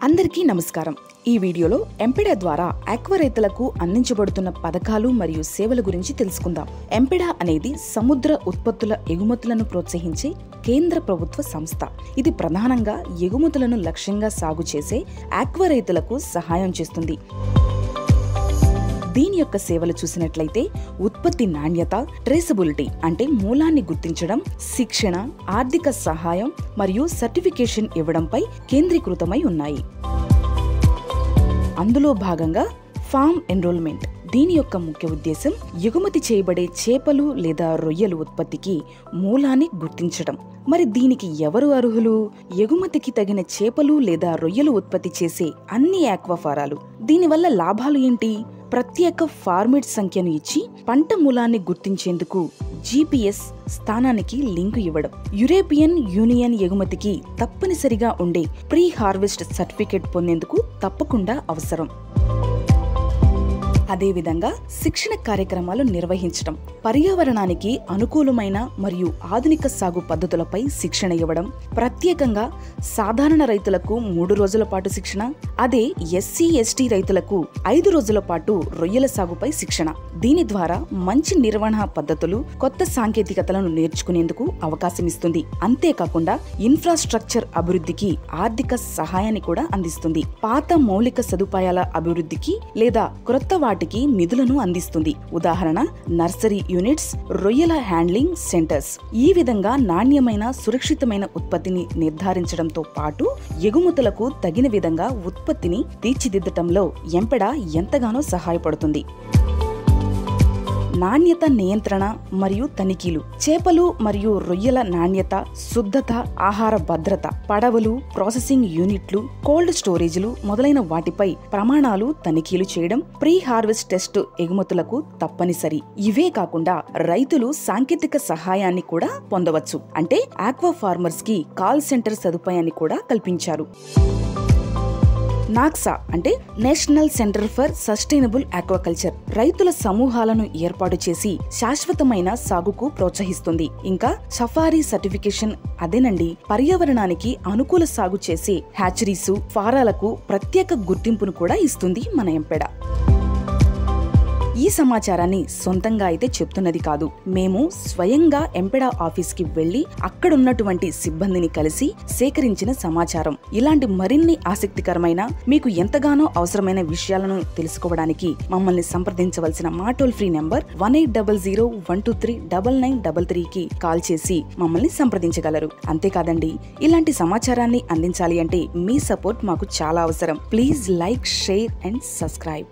అందరికీ నమస్కారం. ఈ వీడియోలో ఎంపెడా ద్వారా ఆక్వా రైతులకు అందించబడుతున్న పథకాలు మరియు సేవల గురించి తెలుసుకుందాం. ఎంపెడా అనేది సముద్ర ఉత్పత్తుల ఎగుమతులను ప్రోత్సహించే కేంద్ర ప్రభుత్వ సంస్థ. ఇది ప్రధానంగా ఎగుమతులను లక్ష్యంగా సాగు చేసే ఆక్వా రైతులకు సహాయం చేస్తుంది. దీని యొక్క సేవలు చూసినట్లయితే ఉత్పత్తి నాణ్యత, ట్రేసబిలిటీ అంటే మూలాన్ని గుర్తించడం, శిక్షణ, ఆర్థిక సహాయం మరియు సర్టిఫికేషన్ ఇవ్వడంపై కేంద్రీకృతమై ఉన్నాయి. అందులో భాగంగా ఫార్మ్ ఎన్రోల్మెంట్. దీని యొక్క ముఖ్య ఉద్దేశం ఎగుమతి చేయబడే చేపలు లేదా రొయ్యల ఉత్పత్తికి మూలాన్ని గుర్తించడం. మరి దీనికి ఎవరు అర్హులు? ఎగుమతికి తగిన చేపలు లేదా రొయ్యలు ఉత్పత్తి చేసే అన్ని ఆక్వా ఫారాలు. దీనివల్ల లాభాలు ఏంటి? ప్రత్యేక ఫార్మేట్ సంఖ్యను ఇచ్చి పంట మూలాన్ని గుర్తించేందుకు GPS స్థానానికి లింకు ఇవ్వడం. యూరోపియన్ యూనియన్ ఎగుమతికి తప్పనిసరిగా ఉండే ప్రీ హార్వెస్ట్ సర్టిఫికేట్ పొందేందుకు తప్పకుండా అవసరం. అదేవిధంగా శిక్షణ కార్యక్రమాలు నిర్వహించడం, పర్యావరణానికి అనుకూలమైన మరియు ఆధునిక సాగు పద్ధతులపై శిక్షణ ఇవ్వడం. ప్రత్యేకంగా సాధారణ రైతులకు 3 రోజుల పాటు శిక్షణ, అదే SC/ST రైతులకు 5 రోజుల పాటు రొయ్యల సాగుపై శిక్షణ. దీని ద్వారా మంచి నిర్వహణ పద్ధతులు, కొత్త సాంకేతికతలను నేర్చుకునేందుకు అవకాశం ఇస్తుంది. అంతేకాకుండా ఇన్ఫ్రాస్ట్రక్చర్ అభివృద్ధికి ఆర్థిక సహాయాన్ని కూడా అందిస్తుంది. పాత మౌలిక సదుపాయాల అభివృద్ధికి లేదా క్రొత్త వాటికి నిధులను అందిస్తుంది. ఉదాహరణ నర్సరీ యూనిట్స్, రొయ్యల హ్యాండ్లింగ్ సెంటర్స్. ఈ విధంగా నాణ్యమైన, సురక్షితమైన ఉత్పత్తిని నిర్ధారించడంతో పాటు ఎగుమతులకు తగిన విధంగా ఉత్పత్తిని తీర్చిదిద్దటంలో ఎంపెడా ఎంతగానో సహాయపడుతుంది. నాణ్యత నియంత్రణ మరియు తనిఖీలు. చేపలు మరియు రొయ్యల నాణ్యత, శుద్ధత, ఆహార భద్రత, పడవలు, ప్రాసెసింగ్ యూనిట్లు, కోల్డ్ స్టోరేజ్లు మొదలైన వాటిపై ప్రమాణాలు తనిఖీలు చేయడం ప్రీ హార్వెస్ట్ టెస్ట్ ఎగుమతులకు తప్పనిసరి. ఇవే కాకుండా రైతులు సాంకేతిక సహాయాన్ని కూడా పొందవచ్చు. అంటే ఆక్వా ఫార్మర్స్ కి కాల్ సెంటర్ సదుపాయాన్ని కూడా కల్పించారు. నాక్సా అంటే national centre for sustainable aquaculture రైతుల సమూహాలను ఏర్పాటు చేసి శాశ్వతమైన సాగుకు ప్రోత్సహిస్తుంది. ఇంకా సఫారీ సర్టిఫికేషన్, అదేనండి పర్యావరణానికి అనుకూల సాగు చేసే హ్యాచరీసు, ఫారాలకు ప్రత్యేక గుర్తింపును కూడా ఇస్తుంది మన ఎంపెడా. ఈ సమాచారాన్ని సొంతంగా అయితే చెప్తున్నది కాదు. మేము స్వయంగా ఎంపెడా ఆఫీస్ కి వెళ్లి అక్కడున్నటువంటి సిబ్బందిని కలిసి సేకరించిన సమాచారం. ఇలాంటి మరిన్ని ఆసక్తికరమైన, మీకు ఎంతగానో అవసరమైన విషయాలను తెలుసుకోవడానికి మమ్మల్ని సంప్రదించవలసిన మా టోల్ ఫ్రీ నెంబర్ 1800-123-9933 కి కాల్ చేసి మమ్మల్ని సంప్రదించగలరు. అంతేకాదండి, ఇలాంటి సమాచారాన్ని అందించాలి అంటే మీ సపోర్ట్ మాకు చాలా అవసరం. Please like, share and subscribe.